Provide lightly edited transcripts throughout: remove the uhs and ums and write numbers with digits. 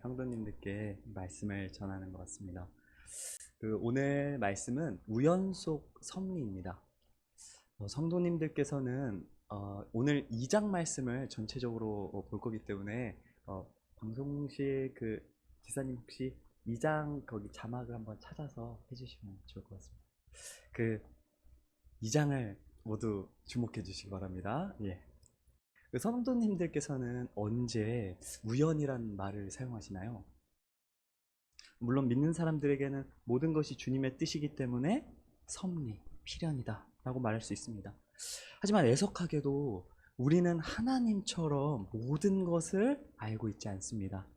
성도님들께 말씀을 전하는 것 같습니다. 오늘 말씀은 우연 속 섭리입니다. 성도님들께서는 오늘 2장 말씀을 전체적으로 볼 거기 때문에 방송실 지사님 혹시 2장 거기 자막을 한번 찾아서 해주시면 좋을 것 같습니다. 2장을 모두 주목해 주시기 바랍니다. 예. 성도님들께서는 언제 우연이란 말을 사용하시나요? 물론 믿는 사람들에게는 모든 것이 주님의 뜻이기 때문에 섭리, 필연이다 라고 말할 수 있습니다. 하지만 애석하게도 우리는 하나님처럼 모든 것을 알고 있지 않습니다.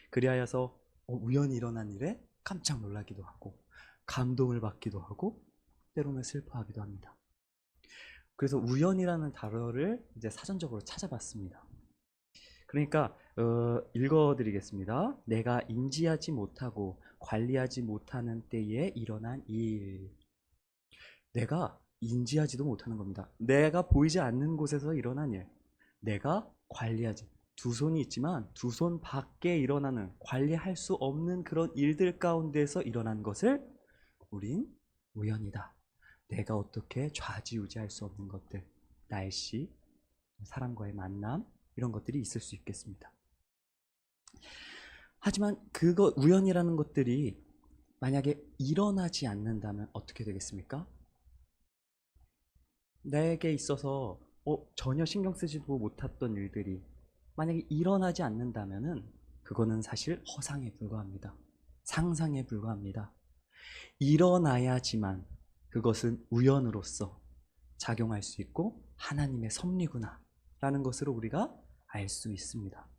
그리하여서 우연히 일어난 일에 깜짝 놀라기도 하고 감동을 받기도 하고 때로는 슬퍼하기도 합니다. 그래서 우연이라는 단어를 이제 사전적으로 찾아봤습니다. 그러니까 읽어드리겠습니다. 내가 인지하지 못하고 관리하지 못하는 때에 일어난 일. 내가 인지하지도 못하는 겁니다. 내가 보이지 않는 곳에서 일어난 일. 내가 관리하지. 두 손이 있지만 두 손 밖에 일어나는 관리할 수 없는 그런 일들 가운데서 일어난 것을 우린 우연이다. 내가 어떻게 좌지우지할 수 없는 것들, 날씨, 사람과의 만남 이런 것들이 있을 수 있겠습니다. 하지만 우연이라는 것들이 만약에 일어나지 않는다면 어떻게 되겠습니까? 내게 있어서 전혀 신경 쓰지도 못했던 일들이 만약에 일어나지 않는다면 그거는 사실 허상에 불과합니다. 상상에 불과합니다. 일어나야지만 그것은 우연으로서 작용할 수 있고 하나님의 섭리구나 라는 것으로 우리가 알 수 있습니다.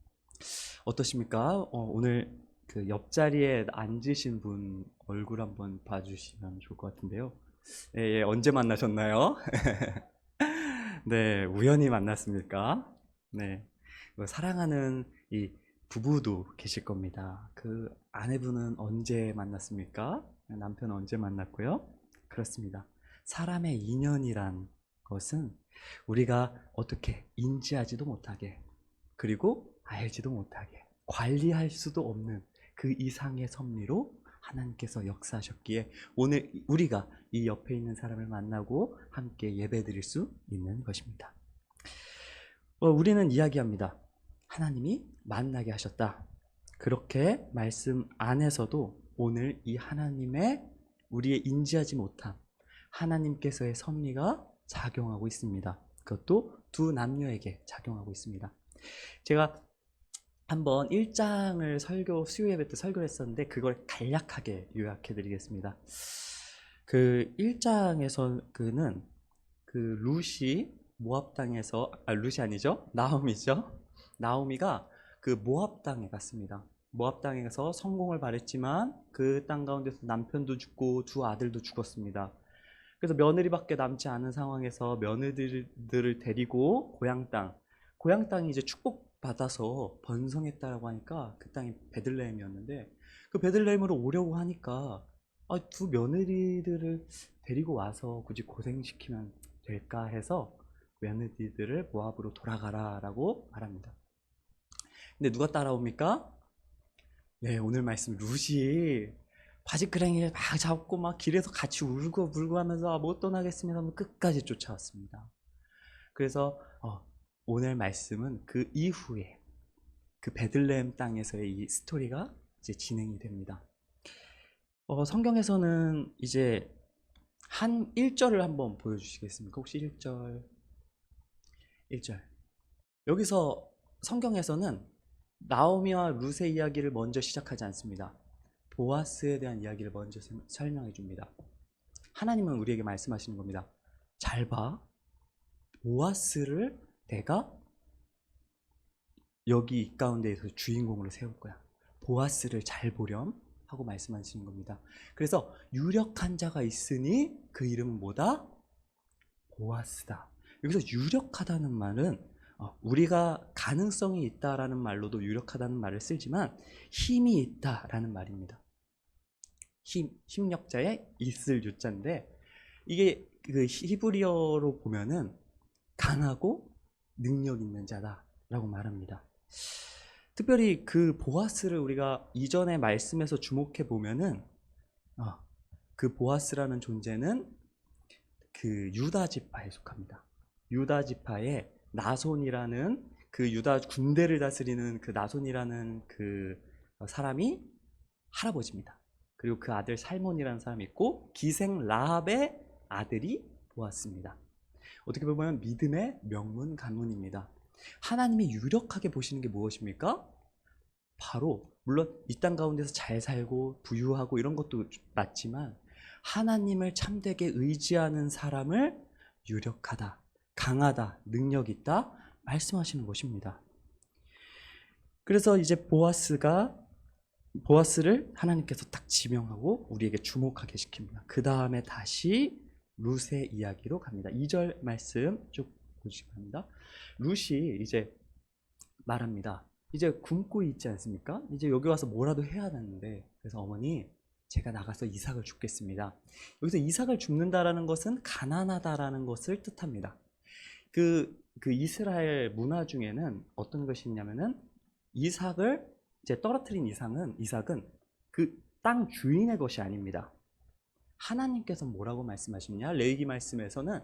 어떠십니까? 오늘 옆자리에 앉으신 분 얼굴 한번 봐주시면 좋을 것 같은데요. 예, 언제 만나셨나요? 네, 우연히 만났습니까? 네, 사랑하는 이 부부도 계실 겁니다. 그 아내분은 언제 만났습니까? 남편은 언제 만났고요? 그렇습니다. 사람의 인연이란 것은 우리가 어떻게 인지하지도 못하게 그리고 알지도 못하게 관리할 수도 없는 그 이상의 섭리로 하나님께서 역사하셨기에 오늘 우리가 이 옆에 있는 사람을 만나고 함께 예배드릴 수 있는 것입니다. 우리는 이야기합니다. 하나님이 만나게 하셨다. 그렇게 말씀 안에서도 오늘 이 하나님의 우리의 인지하지 못한 하나님께서의 섭리가 작용하고 있습니다. 그것도 두 남녀에게 작용하고 있습니다. 제가 한번 1장을 수요 예배 때 설교를 했었는데 그걸 간략하게 요약해 드리겠습니다. 1장에서는 룻이 모압 땅에서 룻이 아니죠? 나오미죠. 나오미가 모압 땅에 갔습니다. 모압 땅에서 성공을 바랬지만 그 땅 가운데서 남편도 죽고 두 아들도 죽었습니다. 그래서 며느리밖에 남지 않은 상황에서 며느리들을 데리고 고향 땅이 이제 축복받아서 번성했다라고 하니까 그 땅이 베들레헴이었는데 그 베들레헴으로 오려고 하니까 두 며느리들을 데리고 와서 굳이 고생시키면 될까 해서 며느리들을 모압으로 돌아가라라고 말합니다. 근데 누가 따라옵니까? 네, 오늘 말씀 룻이 바지끄레기를 막 잡고 막 길에서 같이 울고 불고 하면서 못 떠나겠습니다 하면 끝까지 쫓아왔습니다. 그래서 오늘 말씀은 그 이후에 베들레헴 땅에서의 이 스토리가 이제 진행이 됩니다. 성경에서는 이제 한 1절을 한번 보여주시겠습니까? 혹시 1절. 여기서 성경에서는 나오미와 룻의 이야기를 먼저 시작하지 않습니다. 보아스에 대한 이야기를 먼저 설명해 줍니다. 하나님은 우리에게 말씀하시는 겁니다. 잘 봐. 보아스를 내가 여기 이 가운데에서 주인공으로 세울 거야. 보아스를 잘 보렴 하고 말씀하시는 겁니다. 그래서 유력한 자가 있으니 그 이름은 뭐다? 보아스다. 여기서 유력하다는 말은 우리가 가능성이 있다라는 말로도 유력하다는 말을 쓰지만 힘이 있다라는 말입니다. 힘력자의 있을 유자인데 이게 히브리어로 보면은 강하고 능력 있는 자다라고 말합니다. 특별히 그 보아스를 우리가 이전의 말씀에서 주목해 보면은 그 보아스라는 존재는 그 유다 지파에 속합니다. 유다 지파의 나손이라는 그 유다 군대를 다스리는 그 나손이라는 그 사람이 할아버지입니다. 그리고 그 아들 살몬이라는 사람이 있고 기생 라합의 아들이 보아스입니다. 어떻게 보면 믿음의 명문 가문입니다. 하나님이 유력하게 보시는 게 무엇입니까? 바로 물론 이 땅 가운데서 잘 살고 부유하고 이런 것도 맞지만 하나님을 참되게 의지하는 사람을 유력하다, 강하다, 능력 있다 말씀하시는 것입니다. 그래서 이제 보아스를 하나님께서 딱 지명하고 우리에게 주목하게 시킵니다. 그 다음에 다시 룻의 이야기로 갑니다. 2절 말씀 쭉 보시기 바랍니다. 룻이 이제 말합니다. 이제 굶고 있지 않습니까? 이제 여기 와서 뭐라도 해야 되는데, 그래서 어머니, 제가 나가서 이삭을 줍겠습니다. 여기서 이삭을 줍는다라는 것은 가난하다라는 것을 뜻합니다. 그 이스라엘 문화 중에는 어떤 것이 있냐면은 이삭을 이제 떨어뜨린 이삭은 그 땅 주인의 것이 아닙니다. 하나님께서 뭐라고 말씀하시느냐? 레위기 말씀에서는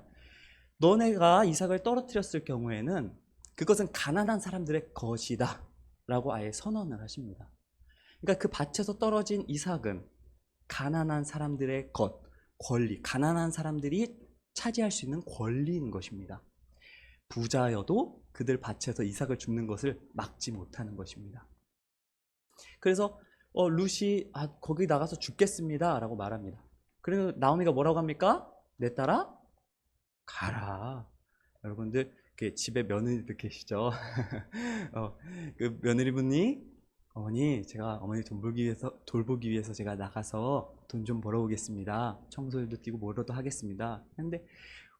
너네가 이삭을 떨어뜨렸을 경우에는 그것은 가난한 사람들의 것이다 라고 아예 선언을 하십니다. 그러니까 그 밭에서 떨어진 이삭은 가난한 사람들의 것, 권리, 가난한 사람들이 차지할 수 있는 권리인 것입니다. 부자여도 그들 밭에서 이삭을 줍는 것을 막지 못하는 것입니다. 그래서 룻이 거기 나가서 죽겠습니다 라고 말합니다. 그리고 나오미가 뭐라고 합니까? 내 딸아 가라. 여러분들 집에 며느리들 계시죠? 그 며느리분이 어머니, 제가 어머니 돌보기 위해서 제가 나가서 돈 좀 벌어오겠습니다. 청소일도 뛰고 뭐라도 하겠습니다. 근데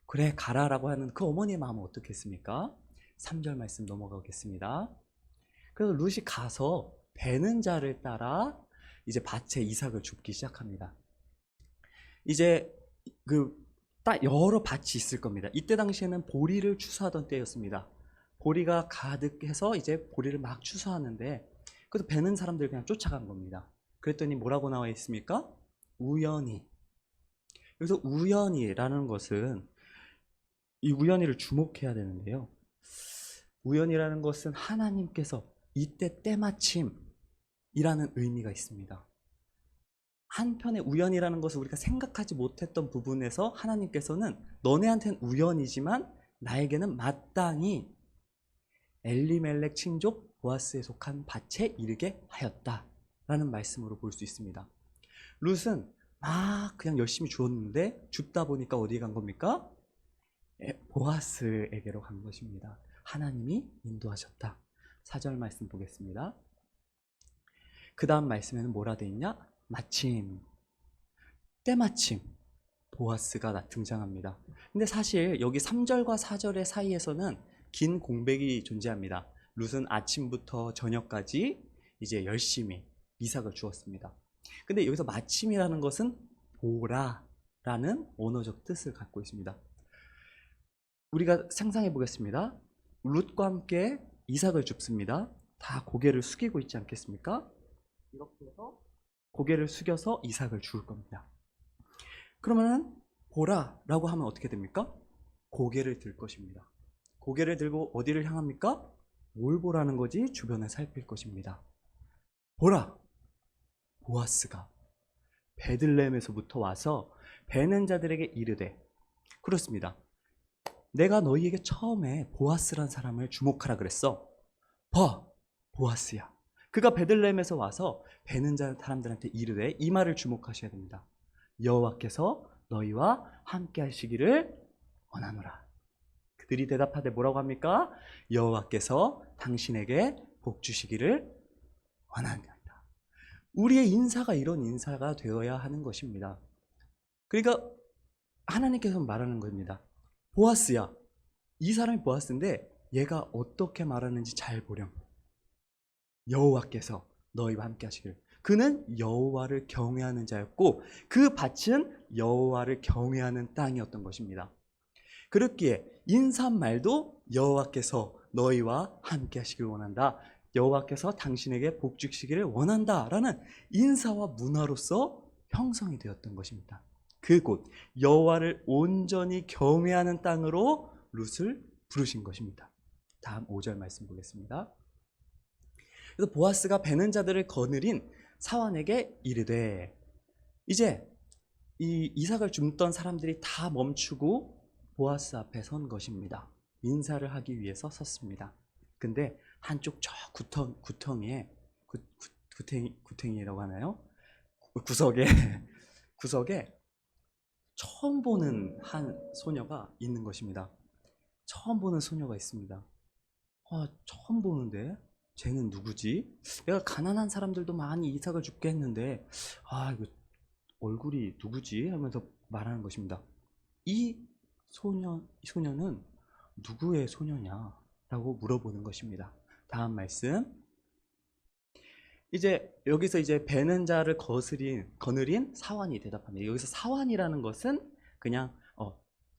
그래 가라라고 하는 그 어머니의 마음은 어떻겠습니까? 3절 말씀 넘어가겠습니다. 그래서 룻이 가서 베는 자를 따라 이제 밭에 이삭을 줍기 시작합니다. 이제 딱 여러 밭이 있을 겁니다. 이때 당시에는 보리를 추수하던 때였습니다. 보리가 가득해서 이제 보리를 막 추수하는데 그래서 베는 사람들 그냥 쫓아간 겁니다. 그랬더니 뭐라고 나와 있습니까? 우연히. 여기서 우연히라는 것은 이 우연히를 주목해야 되는데요. 우연이라는 것은 하나님께서 이때 때마침이라는 의미가 있습니다. 한편의 우연이라는 것을 우리가 생각하지 못했던 부분에서 하나님께서는 너네한테는 우연이지만 나에게는 마땅히 엘리멜렉 친족 보아스에 속한 밭에 이르게 하였다라는 말씀으로 볼 수 있습니다. 룻은 막 그냥 열심히 주었는데 줍다 보니까 어디에 간 겁니까? 보아스에게로 간 것입니다. 하나님이 인도하셨다. 4절 말씀 보겠습니다. 그 다음 말씀에는 뭐라 되어 있냐? 마침, 때마침 보아스가 등장합니다. 근데 사실 여기 3절과 4절의 사이에서는 긴 공백이 존재합니다. 룻은 아침부터 저녁까지 이제 열심히 이삭을 주었습니다. 근데 여기서 마침이라는 것은 보라라는 언어적 뜻을 갖고 있습니다. 우리가 상상해 보겠습니다. 룻과 함께 이삭을 줍습니다. 다 고개를 숙이고 있지 않겠습니까? 이렇게 해서 고개를 숙여서 이삭을 주울 겁니다. 그러면은 보라라고 하면 어떻게 됩니까? 고개를 들 것입니다. 고개를 들고 어디를 향합니까? 뭘 보라는 거지? 주변을 살필 것입니다. 보라! 보아스가 베들레헴에서부터 와서 베는 자들에게 이르되, 그렇습니다. 내가 너희에게 처음에 보아스란 사람을 주목하라 그랬어. 봐! 보아스야. 그가 베들레헴에서 와서 베는 사람들한테 이르되, 이 말을 주목하셔야 됩니다. 여호와께서 너희와 함께 하시기를 원하노라. 그들이 대답하되 뭐라고 합니까? 여호와께서 당신에게 복 주시기를 원하노라. 우리의 인사가 이런 인사가 되어야 하는 것입니다. 그러니까 하나님께서 말하는 겁니다. 보아스야. 이 사람이 보아스인데 얘가 어떻게 말하는지 잘 보렴. 여호와께서 너희와 함께 하시기를. 그는 여호와를 경외하는 자였고 그 밭은 여호와를 경외하는 땅이었던 것입니다. 그렇기에 인사말도 여호와께서 너희와 함께 하시길 원한다. 여호와께서 당신에게 복 주시기를 원한다라는 인사와 문화로서 형성이 되었던 것입니다. 그곳 여호와를 온전히 경외하는 땅으로 룻을 부르신 것입니다. 다음 5절 말씀 보겠습니다. 그래서 보아스가 베는 자들을 거느린 사환에게 이르되, 이제 이 이삭을 줍던 사람들이 다 멈추고 보아스 앞에 선 것입니다. 인사를 하기 위해서 섰습니다. 근데 한쪽 저 구덩이에 구탱이라고 하나요? 구석에 구석에 처음 보는 한 소녀가 있는 것입니다. 처음 보는 소녀가 있습니다. 처음 보는데 쟤는 누구지? 내가 가난한 사람들도 많이 이삭을 줍게 했는데 이거 얼굴이 누구지? 하면서 말하는 것입니다. 이 소녀는 누구의 소녀냐? 라고 물어보는 것입니다. 다음 말씀. 이제 여기서 이제 베는 자를 거느린 사환이 대답합니다. 여기서 사환이라는 것은 그냥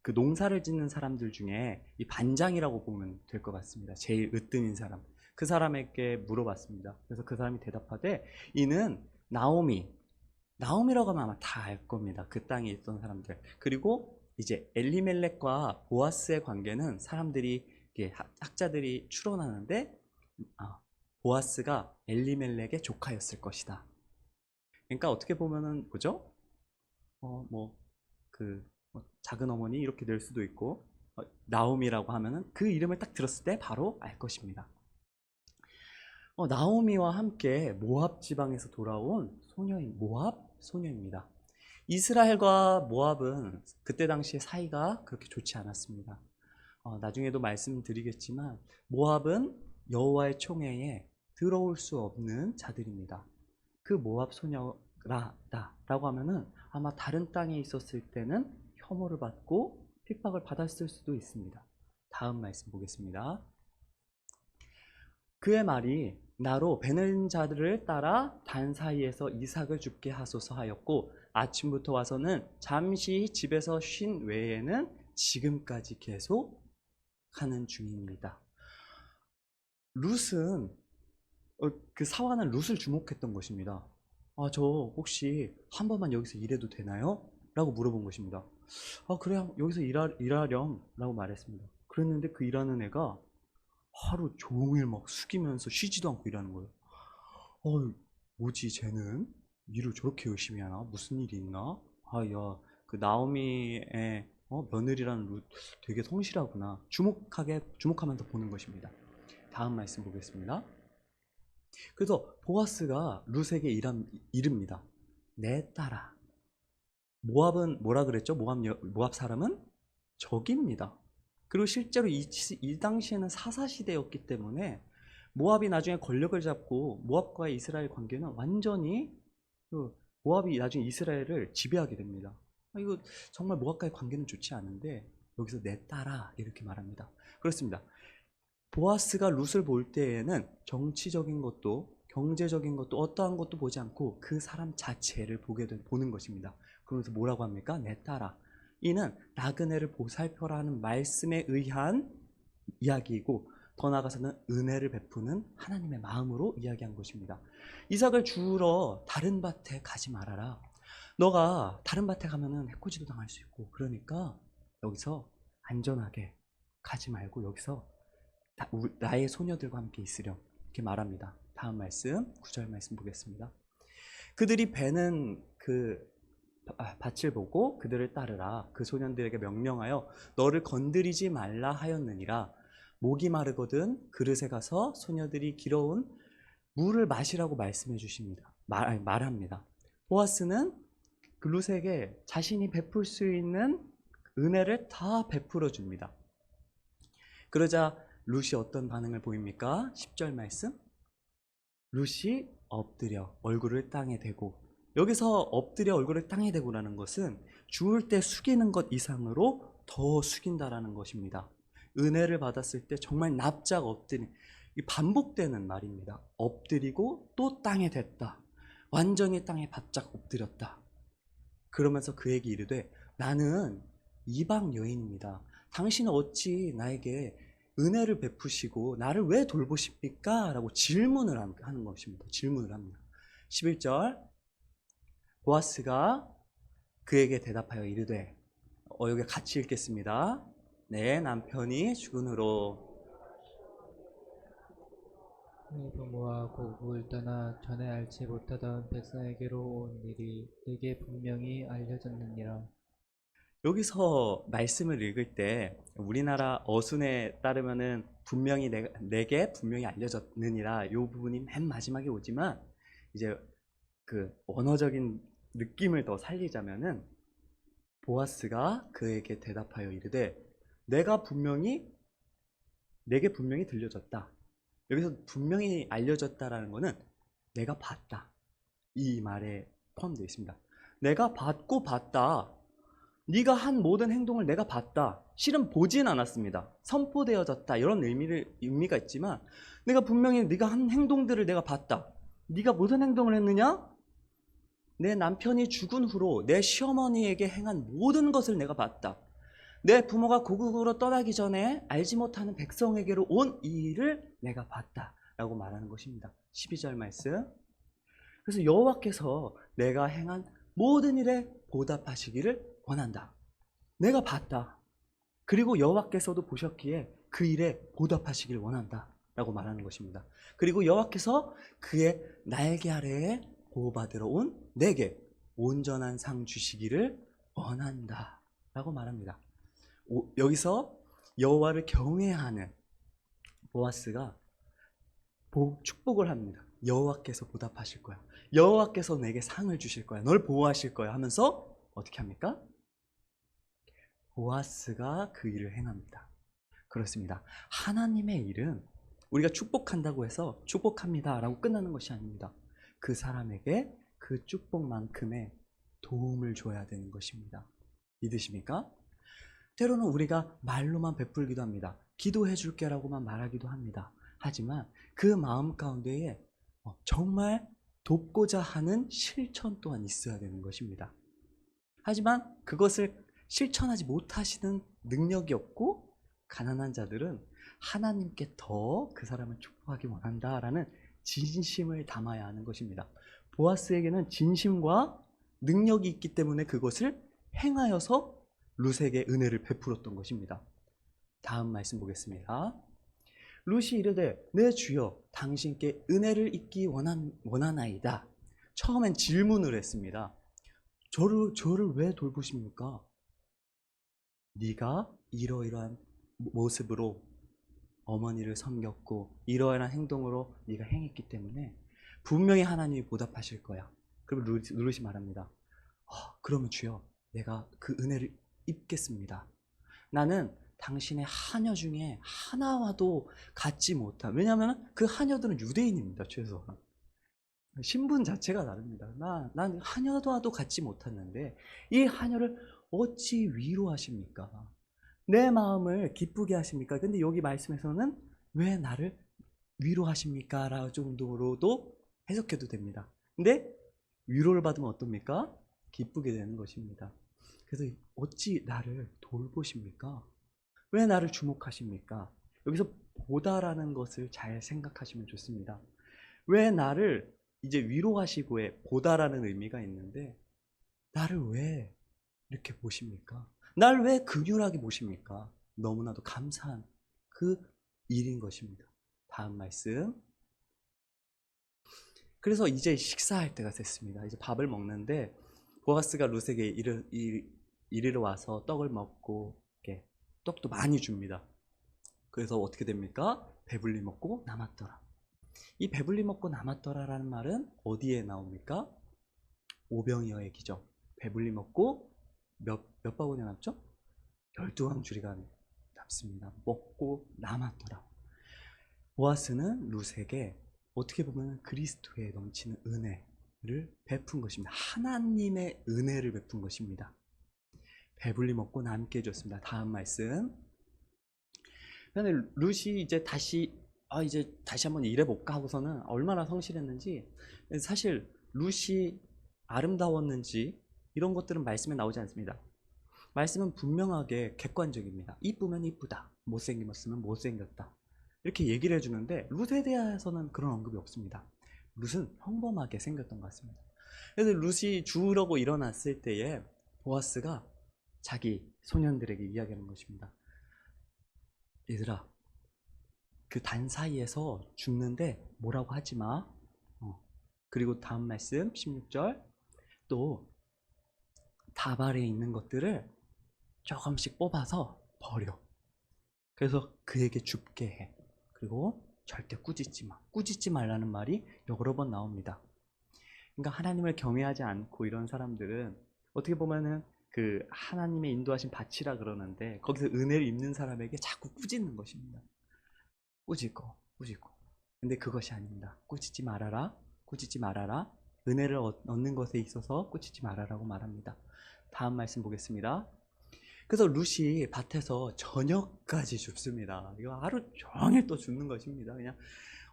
그 농사를 짓는 사람들 중에 이 반장이라고 보면 될 것 같습니다. 제일 으뜸인 사람. 그 사람에게 물어봤습니다. 그래서 그 사람이 대답하되, 이는 나오미라고 하면 아마 다 알 겁니다. 그 땅에 있던 사람들. 그리고 이제 엘리멜렉과 보아스의 관계는 사람들이, 학자들이 추론하는데, 보아스가 엘리멜렉의 조카였을 것이다. 그러니까 어떻게 보면은 뭐죠? 작은 어머니 이렇게 될 수도 있고, 나오미라고 하면은 그 이름을 딱 들었을 때 바로 알 것입니다. 나오미와 함께 모압 지방에서 돌아온 모압 소녀입니다. 이스라엘과 모압은 그때 당시에 사이가 그렇게 좋지 않았습니다. 나중에도 말씀드리겠지만 모압은 여호와의 총회에 들어올 수 없는 자들입니다. 그 모압 소녀라고 하면은 아마 다른 땅에 있었을 때는 혐오를 받고 핍박을 받았을 수도 있습니다. 다음 말씀 보겠습니다. 그의 말이 나로 베는 자들을 따라 단 사이에서 이삭을 줍게 하소서 하였고, 아침부터 와서는 잠시 집에서 쉰 외에는 지금까지 계속 하는 중입니다. 룻은 그 사환은 룻을 주목했던 것입니다. 저 혹시 한 번만 여기서 일해도 되나요? 라고 물어본 것입니다. 그래, 여기서 일하렴 라고 말했습니다. 그랬는데 그 일하는 애가 하루 종일 막 숙이면서 쉬지도 않고 일하는 거예요. 뭐지 쟤는? 일을 저렇게 열심히 하나? 무슨 일이 있나? 그 나오미의 며느리라는 룻 되게 성실하구나. 주목하면서 보는 것입니다. 다음 말씀 보겠습니다. 그래서 보아스가 룻에게 이릅니다. 내 딸아. 모압은 뭐라 그랬죠? 모압 사람은 적입니다. 그리고 실제로 이 당시에는 사사시대였기 때문에 모압이 나중에 권력을 잡고 모압과 이스라엘 관계는 완전히 모압이 나중에 이스라엘을 지배하게 됩니다. 이거 정말 모압과의 관계는 좋지 않은데 여기서 내 딸아 이렇게 말합니다. 그렇습니다. 보아스가 룻을 볼 때에는 정치적인 것도 경제적인 것도 어떠한 것도 보지 않고 그 사람 자체를 보는 것입니다. 그러면서 뭐라고 합니까? 내 딸아. 이는 나그네를 보살펴라는 말씀에 의한 이야기이고, 더 나아가서는 은혜를 베푸는 하나님의 마음으로 이야기한 것입니다. 이삭을 주우러 다른 밭에 가지 말아라. 너가 다른 밭에 가면은 해코지도 당할 수 있고, 그러니까 여기서 안전하게 가지 말고 여기서 나의 소녀들과 함께 있으렴 이렇게 말합니다. 다음 말씀 9절 말씀 보겠습니다. 그들이 베는 그 밭을 보고 그들을 따르라. 그 소년들에게 명령하여 너를 건드리지 말라 하였느니라. 목이 마르거든 그릇에 가서 소녀들이 길어온 물을 마시라고 말씀해 주십니다. 말합니다. 보아스는 그 룻에게 자신이 베풀 수 있는 은혜를 다 베풀어 줍니다. 그러자 룻이 어떤 반응을 보입니까? 10절 말씀. 룻이 엎드려 얼굴을 땅에 대고, 여기서 엎드려 얼굴을 땅에 대고라는 것은 주울 때 숙이는 것 이상으로 더 숙인다라는 것입니다. 은혜를 받았을 때 정말 납작 엎드리는, 반복되는 말입니다. 엎드리고 또 땅에 댔다. 완전히 땅에 바짝 엎드렸다. 그러면서 그에게 이르되 나는 이방 여인입니다. 당신은 어찌 나에게 은혜를 베푸시고 나를 왜 돌보십니까? 라고 질문을 하는 것입니다. 질문을 합니다. 11절 보아스가 그에게 대답하여 이르되 여기 같이 읽겠습니다. 내 남편이 죽은 후로 내 부모와 고국을 떠나 전에 알지 못하던 백성에게로 온 일이 내게 분명히 알려졌느니라. 여기서 말씀을 읽을 때 우리나라 어순에 따르면은 분명히 내게 분명히 알려졌느니라 이 부분이 맨 마지막에 오지만 이제 그 언어적인 느낌을 더 살리자면은 보아스가 그에게 대답하여 이르되 내게 분명히 들려졌다. 여기서 분명히 알려졌다라는 거는 내가 봤다. 이 말에 포함되어 있습니다. 내가 봤다. 네가 한 모든 행동을 내가 봤다. 실은 보진 않았습니다. 선포되어졌다. 이런 의미가 있지만 내가 분명히 네가 한 행동들을 내가 봤다. 네가 무슨 행동을 했느냐? 내 남편이 죽은 후로 내 시어머니에게 행한 모든 것을 내가 봤다. 내 부모가 고국으로 떠나기 전에 알지 못하는 백성에게로 온 이 일을 내가 봤다. 라고 말하는 것입니다. 12절 말씀. 그래서 여호와께서 내가 행한 모든 일에 보답하시기를 원한다. 내가 봤다. 그리고 여호와께서도 보셨기에 그 일에 보답하시기를 원한다. 라고 말하는 것입니다. 그리고 여호와께서 그의 날개 아래에 보호받으러 온 내게 온전한 상 주시기를 원한다. 라고 말합니다. 여기서 여호와를 경외하는 보아스가 축복을 합니다. 여호와께서 보답하실 거야. 여호와께서 내게 상을 주실 거야. 널 보호하실 거야 하면서 어떻게 합니까? 보아스가 그 일을 행합니다. 그렇습니다. 하나님의 일은 우리가 축복한다고 해서 축복합니다 라고 끝나는 것이 아닙니다. 그 사람에게 그 축복만큼의 도움을 줘야 되는 것입니다. 믿으십니까? 때로는 우리가 말로만 베풀기도 합니다. 기도해 줄게 라고만 말하기도 합니다. 하지만 그 마음 가운데에 정말 돕고자 하는 실천 또한 있어야 되는 것입니다. 하지만 그것을 실천하지 못하시는 능력이 없고 가난한 자들은 하나님께 더 그 사람을 축복하기 원한다라는 진심을 담아야 하는 것입니다. 보아스에게는 진심과 능력이 있기 때문에 그것을 행하여서 룻에게 은혜를 베풀었던 것입니다. 다음 말씀 보겠습니다. 룻이 이르되 내 주여 당신께 은혜를 입기 원하나이다. 처음엔 질문을 했습니다. 저를 왜 돌보십니까? 네가 이러이러한 모습으로 어머니를 섬겼고 이러이러한 행동으로 네가 행했기 때문에 분명히 하나님이 보답하실 거야. 그럼 룻이 말합니다. 그러면 주여 내가 그 은혜를 입겠습니다. 나는 당신의 하녀 중에 하나와도 같지 못한, 왜냐하면 그 하녀들은 유대인입니다. 최소한 신분 자체가 다릅니다. 난 하녀와도 같지 못했는데 이 하녀를 어찌 위로하십니까? 내 마음을 기쁘게 하십니까? 근데 여기 말씀에서는 왜 나를 위로하십니까? 라는 정도로도 해석해도 됩니다. 근데 위로를 받으면 어떻습니까? 기쁘게 되는 것입니다. 그래서 어찌 나를 돌보십니까? 왜 나를 주목하십니까? 여기서 보다라는 것을 잘 생각하시면 좋습니다. 왜 나를 이제 위로하시고의 보다라는 의미가 있는데 나를 왜 이렇게 보십니까? 날 왜 긍휼하게 보십니까? 너무나도 감사한 그 일인 것입니다. 다음 말씀. 그래서 이제 식사할 때가 됐습니다. 이제 밥을 먹는데 보아스가 룻에게 이리로 와서 떡을 먹고 이렇게 떡도 많이 줍니다. 그래서 어떻게 됩니까? 배불리 먹고 남았더라. 이 배불리 먹고 남았더라라는 말은 어디에 나옵니까? 오병이어의 기적. 배불리 먹고 몇 바구니 남죠? 12광주리가 남습니다. 먹고 남았더라. 보아스는 룻에게 어떻게 보면 그리스도의 넘치는 은혜를 베푼 것입니다. 하나님의 은혜를 베푼 것입니다. 배불리 먹고 남게 해줬습니다. 다음 말씀. 그런데 룻이 이제 다시 한번 일해볼까 하고서는 얼마나 성실했는지, 사실 룻이 아름다웠는지 이런 것들은 말씀에 나오지 않습니다. 말씀은 분명하게 객관적입니다. 이쁘면 이쁘다, 못생겼으면 못생겼다, 이렇게 얘기를 해주는데 룻에 대해서는 그런 언급이 없습니다. 룻은 평범하게 생겼던 것 같습니다. 그래서 룻이 죽으려고 일어났을 때에 보아스가 자기 소년들에게 이야기하는 것입니다. 얘들아, 그 단 사이에서 죽는데 뭐라고 하지 마. 그리고 다음 말씀 16절, 또 다발에 있는 것들을 조금씩 뽑아서 버려. 그래서 그에게 줍게 해. 그리고 절대 꾸짖지 마. 꾸짖지 말라는 말이 여러 번 나옵니다. 그러니까 하나님을 경외하지 않고 이런 사람들은 어떻게 보면은 그 하나님의 인도하신 밭이라 그러는데 거기서 은혜를 입는 사람에게 자꾸 꾸짖는 것입니다. 꾸짖고 꾸짖고. 근데 그것이 아닙니다. 꾸짖지 말아라. 꾸짖지 말아라. 은혜를 얻는 것에 있어서 꾸짖지 말아라고 말합니다. 다음 말씀 보겠습니다. 그래서 룻이 밭에서 저녁까지 줍습니다. 이거 하루 종일 또 줍는 것입니다. 그냥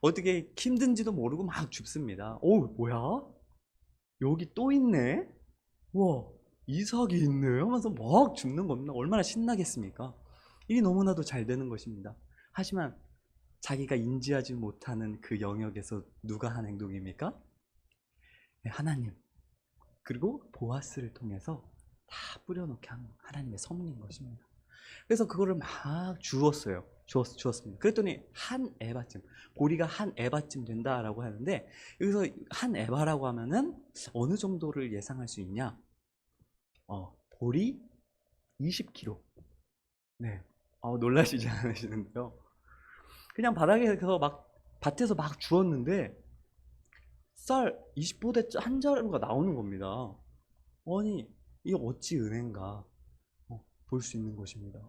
어떻게 힘든지도 모르고 막 줍습니다. 오, 뭐야? 여기 또 있네? 와, 이삭이 있네? 하면서 막 줍는 겁니다. 얼마나 신나겠습니까? 일이 너무나도 잘 되는 것입니다. 하지만 자기가 인지하지 못하는 그 영역에서 누가 한 행동입니까? 네, 하나님. 그리고 보아스를 통해서 다 뿌려놓게 하는 하나님의 섭리인 것입니다. 그래서 그거를 막 주었어요. 주었습니다. 그랬더니 한 에바쯤, 보리가 한 에바쯤 된다라고 하는데, 여기서 한 에바라고 하면은 어느 정도를 예상할 수 있냐? 보리 20kg. 네. 놀라시지 않으시는데요. 그냥 바닥에서 막, 밭에서 막 주었는데, 쌀 20포대 한 자루가 나오는 겁니다. 아니, 이게 어찌 은혜인가 볼 수 있는 것입니다.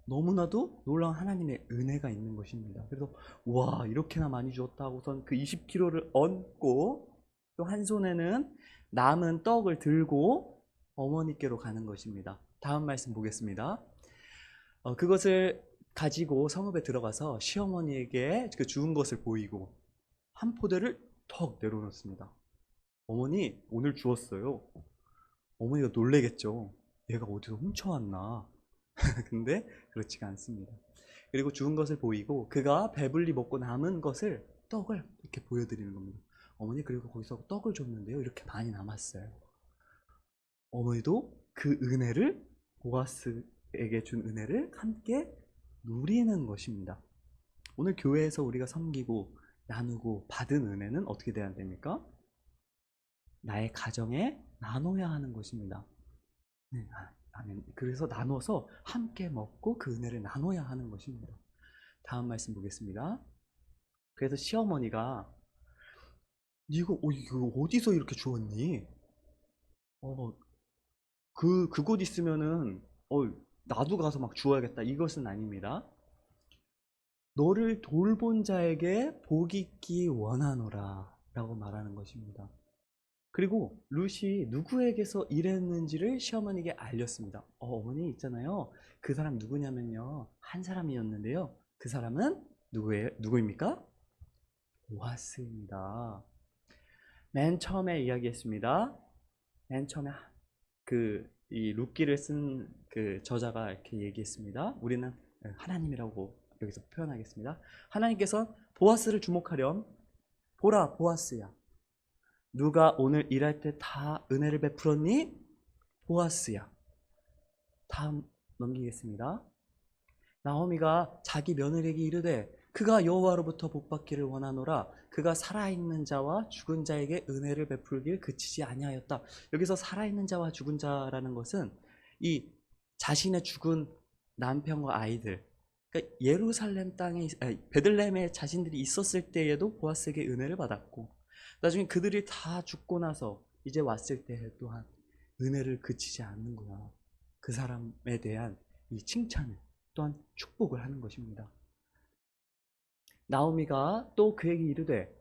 너무나도 놀라운 하나님의 은혜가 있는 것입니다. 그래서 와, 이렇게나 많이 주었다 하고선 그 20kg를 얹고 또 한 손에는 남은 떡을 들고 어머니께로 가는 것입니다. 다음 말씀 보겠습니다. 그것을 가지고 성읍에 들어가서 시어머니에게 그 주운 것을 보이고 한 포대를 턱 내려놓습니다. 어머니, 오늘 주었어요. 어머니가 놀래겠죠. 얘가 어디서 훔쳐왔나. 근데 그렇지가 않습니다. 그리고 주운 것을 보이고 그가 배불리 먹고 남은 것을, 떡을 이렇게 보여드리는 겁니다. 어머니, 그리고 거기서 떡을 줬는데요, 이렇게 많이 남았어요. 어머니도 그 은혜를, 보아스에게 준 은혜를 함께 누리는 것입니다. 오늘 교회에서 우리가 섬기고 나누고 받은 은혜는 어떻게 돼야 됩니까? 나의 가정에 나눠야 하는 것입니다. 네, 그래서 나눠서 함께 먹고 그 은혜를 나눠야 하는 것입니다. 다음 말씀 보겠습니다. 그래서 시어머니가 이거 어디서 이렇게 주웠니? 그곳 있으면은 나도 가서 막 주워야겠다, 이것은 아닙니다. 너를 돌본 자에게 복 있기 원하노라 라고 말하는 것입니다. 그리고 룻이 누구에게서 일했는지를 시어머니에게 알렸습니다. 어머니 있잖아요, 그 사람 누구냐면요, 한 사람이었는데요, 그 사람은 누구입니까? 보아스입니다. 맨 처음에 이야기했습니다. 맨 처음에 이 룻기를 쓴 그 저자가 이렇게 얘기했습니다. 우리는 하나님이라고 여기서 표현하겠습니다. 하나님께서 보아스를 주목하렴. 보라, 보아스야. 누가 오늘 일할 때 다 은혜를 베풀었니? 보아스야. 다음 넘기겠습니다. 나오미가 자기 며느리에게 이르되 그가 여호와로부터 복받기를 원하노라. 그가 살아있는 자와 죽은 자에게 은혜를 베풀길 그치지 아니하였다. 여기서 살아있는 자와 죽은 자라는 것은 이 자신의 죽은 남편과 아이들, 그러니까 예루살렘 땅에, 베들레헴에 자신들이 있었을 때에도 보아스에게 은혜를 받았고, 나중에 그들이 다 죽고 나서 이제 왔을 때 또한 은혜를 그치지 않는구나. 그 사람에 대한 이 칭찬을, 또한 축복을 하는 것입니다. 나오미가 또 그에게 이르되,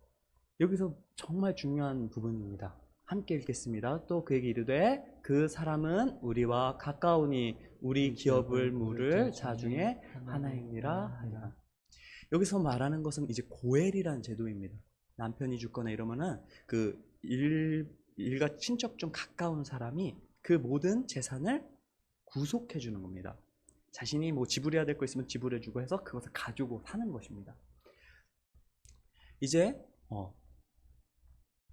여기서 정말 중요한 부분입니다. 함께 읽겠습니다. 또 그에게 이르되 그 사람은 우리와 가까우니 우리 기업을 물을 자 중에 하나이니라 하니라. 여기서 말하는 것은 이제 고엘이라는 제도입니다. 남편이 죽거나 이러면은 그 일가 친척 좀 가까운 사람이 그 모든 재산을 구속해 주는 겁니다. 자신이 뭐 지불해야 될 거 있으면 지불해 주고 해서 그것을 가지고 사는 것입니다. 이제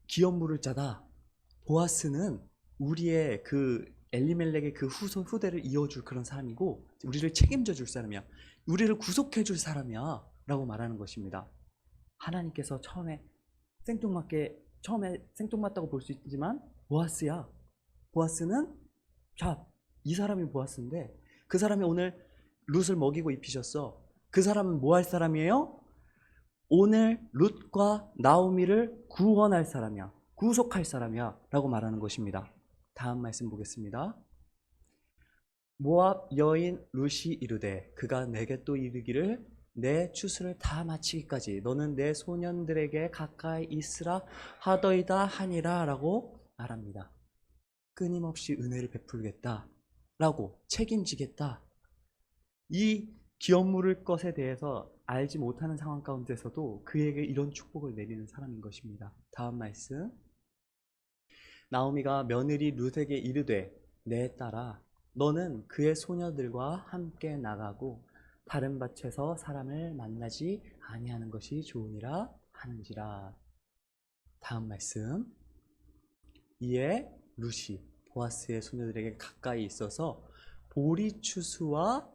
기업물을 짜다. 보아스는 우리의 그 엘리멜렉의 그 후대를 이어줄 그런 사람이고 우리를 책임져 줄 사람이야. 우리를 구속해 줄 사람이야 라고 말하는 것입니다. 하나님께서 처음에 생뚱맞다고 볼 수 있지만 보아스야. 보아스는 이 사람이 보아스인데 그 사람이 오늘 룻을 먹이고 입히셨어. 그 사람은 뭐 할 사람이에요? 오늘 룻과 나오미를 구원할 사람이야. 구속할 사람이야 라고 말하는 것입니다. 다음 말씀 보겠습니다. 모압 여인 룻이 이르되 그가 내게 또 이르기를 내 추수를 다 마치기까지 너는 내 소년들에게 가까이 있으라 하더이다 하니라 라고 말합니다. 끊임없이 은혜를 베풀겠다 라고 책임지겠다. 이 기업 물을 것에 대해서 알지 못하는 상황 가운데서도 그에게 이런 축복을 내리는 사람인 것입니다. 다음 말씀. 나오미가 며느리 룻에게 이르되 내 딸아 너는 그의 소녀들과 함께 나가고 다른 밭에서 사람을 만나지 아니하는 것이 좋으니라 하는지라. 다음 말씀. 이에 룻이 보아스의 소녀들에게 가까이 있어서 보리추수와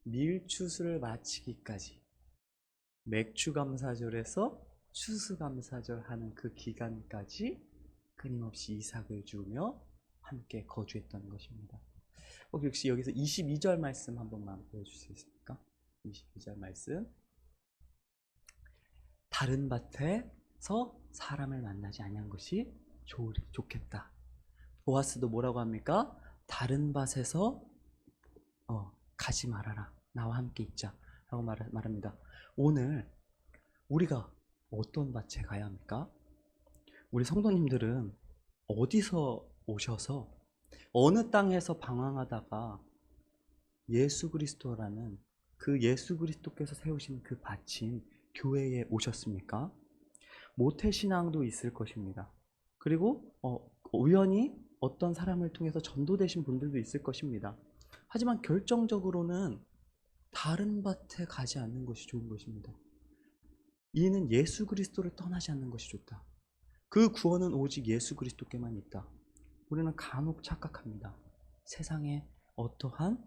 밀추수를 마치기까지 맥추감사절에서 추수감사절 하는 그 기간까지 끊임없이 이삭을 주며 함께 거주했던 것입니다. 혹시 여기서 22절 말씀 한 번만 보여줄 수 있습니까? 22절 말씀. 다른 밭에서 사람을 만나지 아니한 것이 좋겠다. 보아스도 뭐라고 합니까? 다른 밭에서 가지 말아라. 나와 함께 있자 라고 말합니다. 오늘 우리가 어떤 밭에 가야 합니까? 우리 성도님들은 어디서 오셔서 어느 땅에서 방황하다가 예수 그리스도라는 그 예수 그리스도께서 세우신 그 밭인 교회에 오셨습니까? 모태신앙도 있을 것입니다. 그리고 우연히 어떤 사람을 통해서 전도되신 분들도 있을 것입니다. 하지만 결정적으로는 다른 밭에 가지 않는 것이 좋은 것입니다. 이는 예수 그리스도를 떠나지 않는 것이 좋다. 그 구원은 오직 예수 그리스도께만 있다. 우리는 간혹 착각합니다. 세상에 어떠한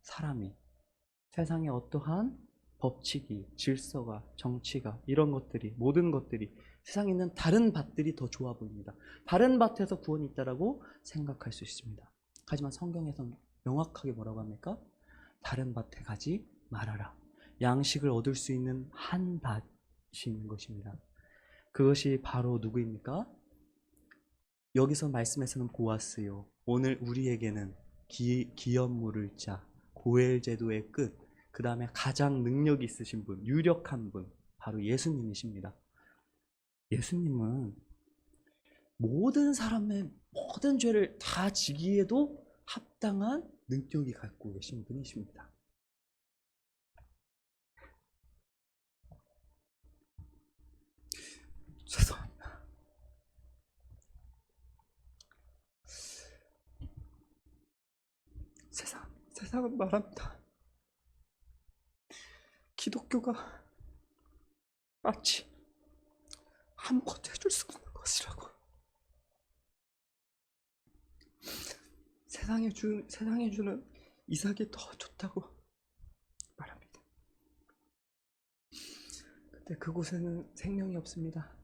사람이, 세상에 어떠한 법칙이, 질서가, 정치가, 이런 것들이, 모든 것들이, 세상에 있는 다른 밭들이 더 좋아 보입니다. 다른 밭에서 구원이 있다라고 생각할 수 있습니다. 하지만 성경에서는 명확하게 뭐라고 합니까? 다른 밭에 가지 말아라. 양식을 얻을 수 있는 한 밭이 있는 것입니다. 그것이 바로 누구입니까? 여기서 말씀에서는 보아스요. 오늘 우리에게는 기업 물을 자, 고엘 제도의 끝, 그 다음에 가장 능력 있으신 분, 유력한 분, 바로 예수님이십니다. 예수님은 모든 사람의 모든 죄를 다 지기에도 합당한 능력이 갖고 계신 분이십니다. 죄송합니다. 세상은 말합니다. 기독교가 마치 아무것도 해줄 수 없는 것이라고. 세상에 주는 이삭이 더 좋다고 말합니다. 근데 그곳에는 생명이 없습니다.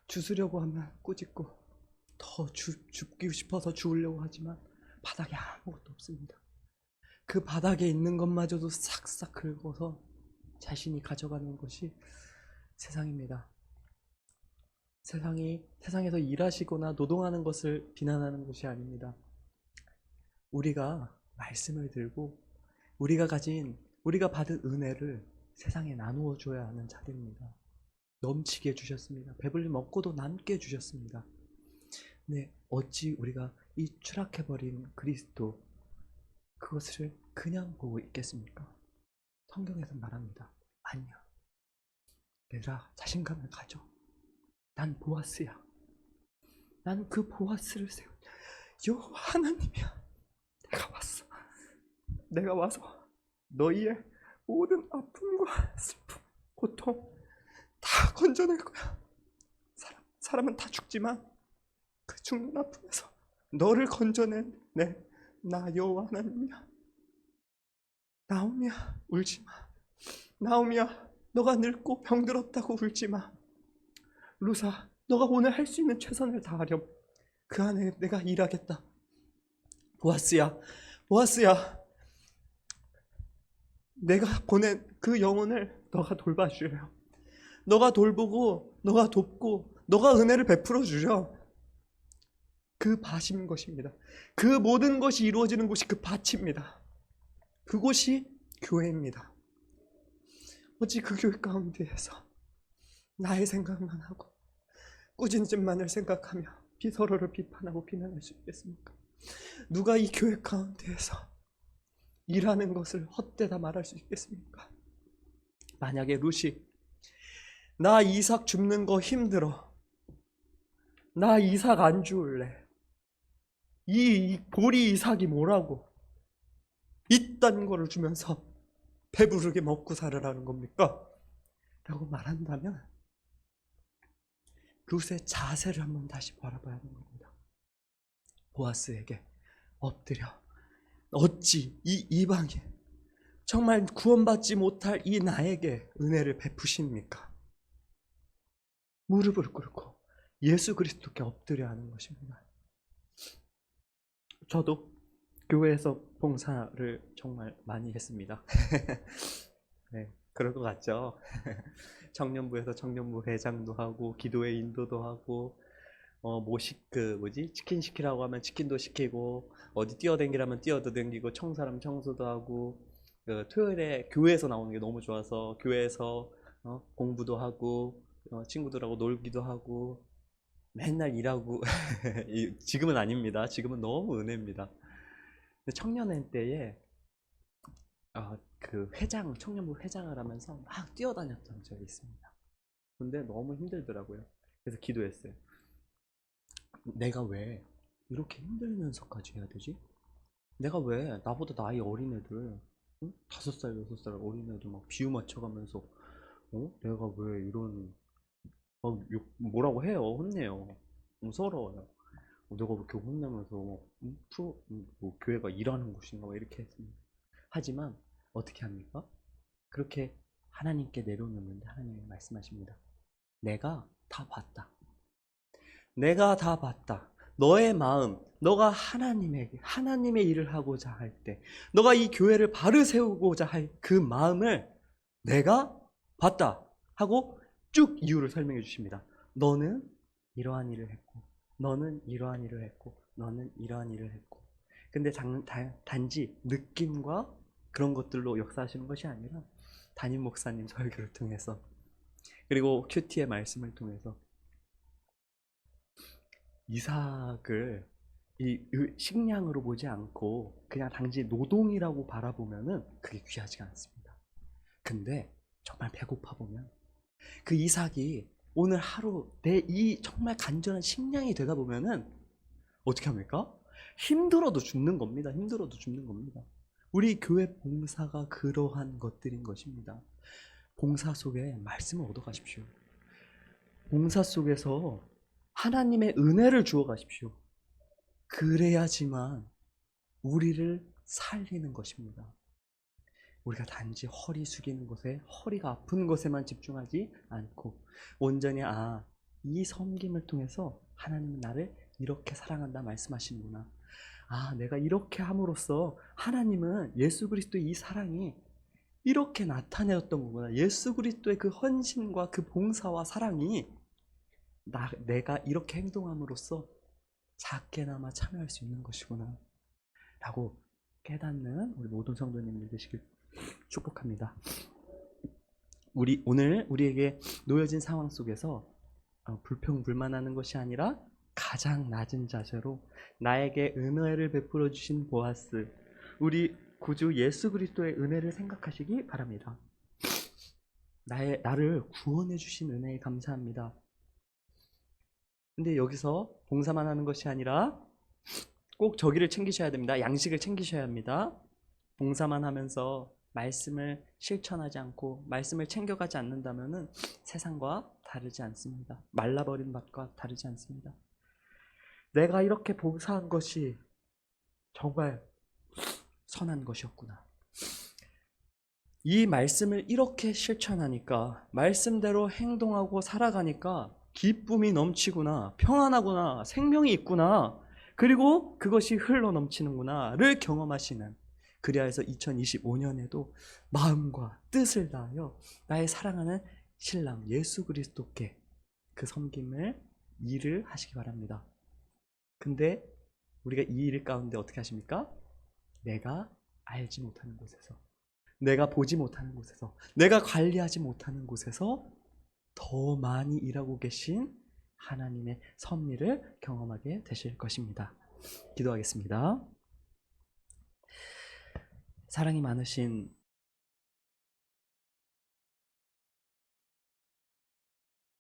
주스려고 하면 꾸짖고 더 줍고 싶어서 주우려고 하지만 바닥에 아무것도 없습니다. 그 바닥에 있는 것마저도 싹싹 긁어서 자신이 가져가는 것이 세상입니다. 세상에서 일하시거나 노동하는 것을 비난하는 것이 아닙니다. 우리가 말씀을 들고 우리가 받은 은혜를 세상에 나누어 줘야 하는 자들입니다. 넘치게 주셨습니다. 배불리 먹고도 남게 주셨습니다. 네, 어찌 우리가 이 추락해버린 그리스도 그것을 그냥 보고 있겠습니까? 성경에서 말합니다. 아니야. 얘들아, 자신감을 가져. 난 보아스야. 난 그 보아스를 세운 여호와 하나님이야. 내가 왔어. 내가 와서 너희의 모든 아픔과 슬픔, 고통 다 건져낼 거야. 사람은 다 죽지만 그 죽는 아픔에서 너를 건져낸 나 여호와 하나님이야. 나오미야, 울지 마. 나오미야, 너가 늙고 병들었다고 울지 마. 루사, 너가 오늘 할 수 있는 최선을 다하렴. 그 안에 내가 일하겠다. 보아스야, 내가 보낸 그 영혼을 너가 돌봐주려. 너가 돌보고, 너가 돕고, 너가 은혜를 베풀어 주려. 그 밭인 것입니다. 그 모든 것이 이루어지는 곳이 그 밭입니다. 그곳이 교회입니다. 어찌 그 교회 가운데에서 나의 생각만 하고 꾸짖음만을 생각하며 서로를 비판하고 비난할 수 있겠습니까? 누가 이 교회 가운데에서 일하는 것을 헛되다 말할 수 있겠습니까? 만약에 루시, 나 이삭 줍는 거 힘들어. 나 이삭 안 주울래. 이 보리 이삭이 뭐라고? 이딴 거를 주면서 배부르게 먹고 살으라는 겁니까? 라고 말한다면 룻의 자세를 한번 다시 바라봐야 하는 겁니다. 보아스에게 엎드려 어찌 이 이방인 정말 구원받지 못할 이 나에게 은혜를 베푸십니까? 무릎을 꿇고 예수 그리스도께 엎드려 하는 것입니다. 저도 교회에서 봉사를 정말 많이 했습니다. 네, 그럴 것 같죠? 청년부에서 청년부 회장도 하고 기도회 인도도 하고 치킨 시키라고 하면 치킨도 시키고 어디 뛰어댕기라면 뛰어댕기고 청소하면 청소도 하고 토요일에 교회에서 나오는 게 너무 좋아서 교회에서 공부도 하고 친구들하고 놀기도 하고 맨날 일하고 지금은 아닙니다. 지금은 너무 은혜입니다. 청년회 때에 그 청년부 회장을 하면서 막 뛰어다녔던 적이 있습니다. 근데 너무 힘들더라고요. 그래서 기도했어요. 내가 왜 이렇게 힘들면서까지 해야 되지? 내가 왜 나보다 나이 어린 애들, 5살, 6살 어린 애들 막 비유 맞춰가면서 내가 왜 이런 뭐라고 해요? 혼내요. 서러워요. 내가 왜 이렇게 혼내면서 교회가 일하는 곳인가 막 이렇게 했습니다. 하지만 어떻게 합니까? 그렇게 하나님께 내려놓는데 하나님이 말씀하십니다. 내가 다 봤다. 내가 다 봤다. 너의 마음, 너가 하나님의 일을 하고자 할 때, 너가 이 교회를 바로 세우고자 할 그 마음을 내가 봤다 하고 쭉 이유를 설명해 주십니다. 너는 이러한 일을 했고, 너는 이러한 일을 했고, 너는 이러한 일을 했고. 근데 단지 느낌과 그런 것들로 역사하시는 것이 아니라 담임 목사님 설교를 통해서 그리고 큐티의 말씀을 통해서 이삭을 이 식량으로 보지 않고 그냥 단지 노동이라고 바라보면은 그게 귀하지가 않습니다. 근데 정말 배고파 보면 그 이삭이 오늘 하루 내 이 정말 간절한 식량이 되다 보면은 어떻게 합니까? 힘들어도 죽는 겁니다. 힘들어도 죽는 겁니다. 우리 교회 봉사가 그러한 것들인 것입니다. 봉사 속에 말씀을 얻어 가십시오. 봉사 속에서 하나님의 은혜를 주어 가십시오. 그래야지만 우리를 살리는 것입니다. 우리가 단지 허리 숙이는 것에, 허리가 아픈 것에만 집중하지 않고 온전히 이 섬김을 통해서 하나님은 나를 이렇게 사랑한다 말씀하시는구나. 내가 이렇게 함으로써 하나님은 예수 그리스도의 이 사랑이 이렇게 나타내었던 거구나. 예수 그리스도의 그 헌신과 그 봉사와 사랑이 내가 이렇게 행동함으로써 작게나마 참여할 수 있는 것이구나 라고 깨닫는 우리 모든 성도님들 되시길 축복합니다. 오늘 우리에게 놓여진 상황 속에서 불평불만하는 것이 아니라 가장 낮은 자세로 나에게 은혜를 베풀어 주신 보아스, 우리 구주 예수 그리스도의 은혜를 생각하시기 바랍니다. 나를 구원해 주신 은혜에 감사합니다. 근데 여기서 봉사만 하는 것이 아니라 꼭 저기를 챙기셔야 됩니다. 양식을 챙기셔야 합니다. 봉사만 하면서 말씀을 실천하지 않고 말씀을 챙겨가지 않는다면은 세상과 다르지 않습니다. 말라버린 밭과 다르지 않습니다. 내가 이렇게 봉사한 것이 정말 선한 것이었구나. 이 말씀을 이렇게 실천하니까, 말씀대로 행동하고 살아가니까 기쁨이 넘치구나, 평안하구나, 생명이 있구나, 그리고 그것이 흘러 넘치는구나를 경험하시는, 그리하여 2025년에도 마음과 뜻을 다하여 나의 사랑하는 신랑 예수 그리스도께 그 섬김을 일을 하시기 바랍니다. 근데 우리가 이 일 가운데 어떻게 하십니까? 내가 알지 못하는 곳에서, 내가 보지 못하는 곳에서, 내가 관리하지 못하는 곳에서 더 많이 일하고 계신 하나님의 섭리를 경험하게 되실 것입니다. 기도하겠습니다. 사랑이 많으신